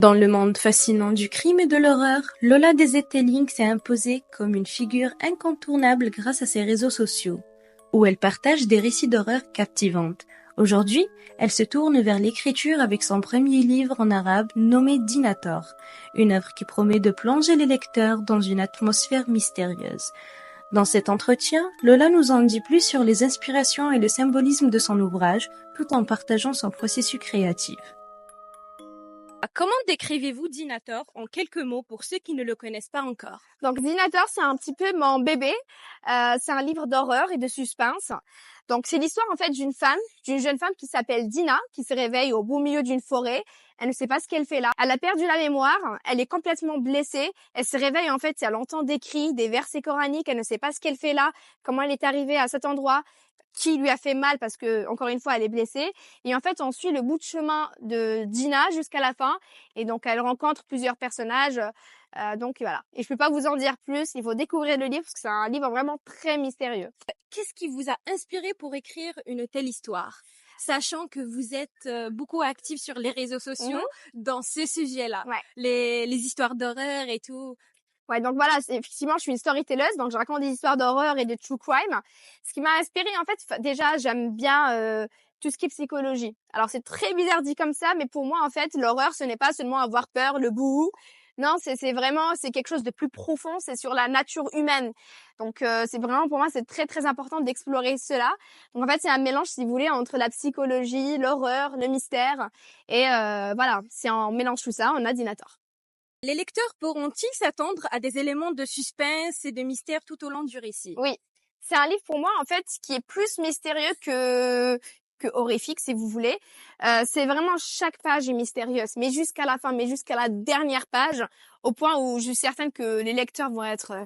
Dans le monde fascinant du crime et de l'horreur, Lola Dezetteling s'est imposée comme une figure incontournable grâce à ses réseaux sociaux, où elle partage des récits d'horreur captivantes. Aujourd'hui, elle se tourne vers l'écriture avec son premier livre en arabe nommé Dinator, une œuvre qui promet de plonger les lecteurs dans une atmosphère mystérieuse. Dans cet entretien, Lola nous en dit plus sur les inspirations et le symbolisme de son ouvrage, tout en partageant son processus créatif. Comment décrivez-vous Dinator en quelques mots pour ceux qui ne le connaissent pas encore? Donc Dinator, c'est un petit peu mon bébé. C'est un livre d'horreur et de suspense. Donc c'est l'histoire en fait d'une jeune femme qui s'appelle Dina, qui se réveille au beau milieu d'une forêt. Elle ne sait pas ce qu'elle fait là. Elle a perdu la mémoire. Elle est complètement blessée. Elle se réveille en fait, elle entend des cris, des versets coraniques. Elle ne sait pas ce qu'elle fait là, comment elle est arrivée à cet endroit, qui lui a fait mal parce que encore une fois elle est blessée. Et en fait on suit le bout de chemin de Dina jusqu'à la fin. Et donc elle rencontre plusieurs personnages. Donc voilà. Et je peux pas vous en dire plus. Il faut découvrir le livre parce que c'est un livre vraiment très mystérieux. Qu'est-ce qui vous a inspiré pour écrire une telle histoire? Sachant que vous êtes beaucoup active sur les réseaux sociaux dans ces sujets-là, Ouais. les histoires d'horreur et tout. Ouais, donc voilà, effectivement, je suis une storytelleuse, donc je raconte des histoires d'horreur et de true crime. Ce qui m'a inspirée, en fait, déjà, j'aime bien tout ce qui est psychologie. Alors, c'est très bizarre dit comme ça, mais pour moi, en fait, l'horreur, ce n'est pas seulement avoir peur, le bouhou. Non, c'est vraiment, c'est quelque chose de plus profond, c'est sur la nature humaine. Donc, c'est vraiment, pour moi, c'est très, très important d'explorer cela. Donc, en fait, c'est un mélange, si vous voulez, entre la psychologie, l'horreur, le mystère. Et voilà, si on mélange tout ça, on a Dinator. Les lecteurs pourront-ils s'attendre à des éléments de suspense et de mystère tout au long du récit? Oui, c'est un livre pour moi en fait qui est plus mystérieux que horrifique si vous voulez. C'est vraiment chaque page est mystérieuse, mais jusqu'à la fin, mais jusqu'à la dernière page, au point où je suis certaine que les lecteurs vont être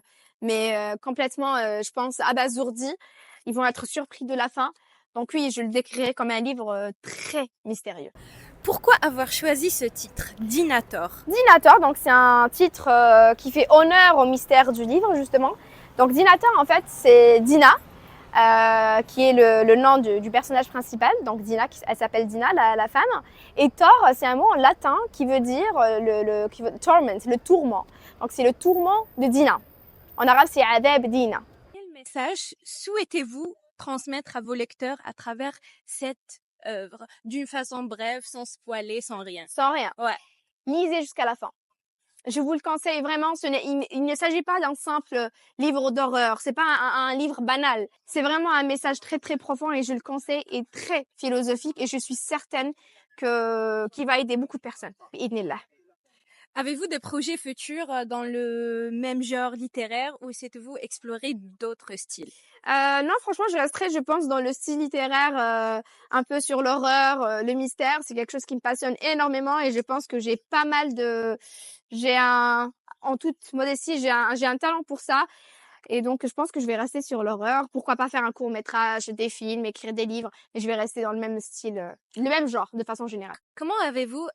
complètement, je pense, abasourdis. Ils vont être surpris de la fin. Donc oui, je le décrirais comme un livre très mystérieux. Pourquoi avoir choisi ce titre, Dinator? Dinator, donc c'est un titre qui fait honneur au mystère du livre justement. Donc Dinator en fait c'est Dina, qui est le nom du personnage principal. Donc Dina, elle s'appelle Dina, la femme. Et Tor, c'est un mot en latin qui veut dire torment, le tourment. Donc c'est le tourment de Dina. En arabe c'est adab Dina. Quel message souhaitez-vous transmettre à vos lecteurs à travers cette œuvre, d'une façon brève, sans spoiler, sans rien? Sans rien. Ouais. Lisez jusqu'à la fin. Je vous le conseille vraiment. Il ne s'agit pas d'un simple livre d'horreur. C'est pas un livre banal. C'est vraiment un message très très profond et je le conseille et très philosophique et je suis certaine qu'il va aider beaucoup de personnes. Idnillah. Avez-vous des projets futurs dans le même genre littéraire ou souhaitez-vous explorer d'autres styles? Non, franchement, je resterai, je pense, dans le style littéraire, un peu sur l'horreur, le mystère. C'est quelque chose qui me passionne énormément et je pense que en toute modestie, j'ai un talent pour ça. Et donc, je pense que je vais rester sur l'horreur. Pourquoi pas faire un court-métrage, des films, écrire des livres, mais je vais rester dans le même style, le même genre, de façon générale. Comment avez-vous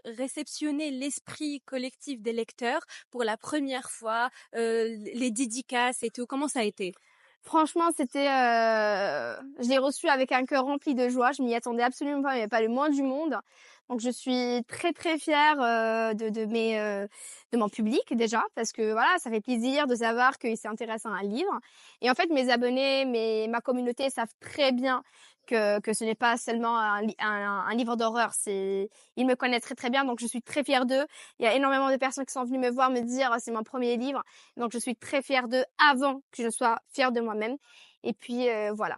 réceptionné l'esprit collectif des lecteurs pour la première fois, les dédicaces et tout? Comment ça a été? Franchement, je l'ai reçu avec un cœur rempli de joie. Je m'y attendais absolument pas, il n'y avait pas le moins du monde. Donc, je suis très très fière de mon public déjà, parce que voilà, ça fait plaisir de savoir qu'ils s'intéressent à un livre. Et en fait, mes abonnés, ma communauté savent très bien que ce n'est pas seulement un livre d'horreur. Ils me connaissent très très bien, donc je suis très fière d'eux. Il y a énormément de personnes qui sont venues me voir me dire c'est mon premier livre. Donc, je suis très fière d'eux avant que je sois fière de moi-même. Et puis, voilà.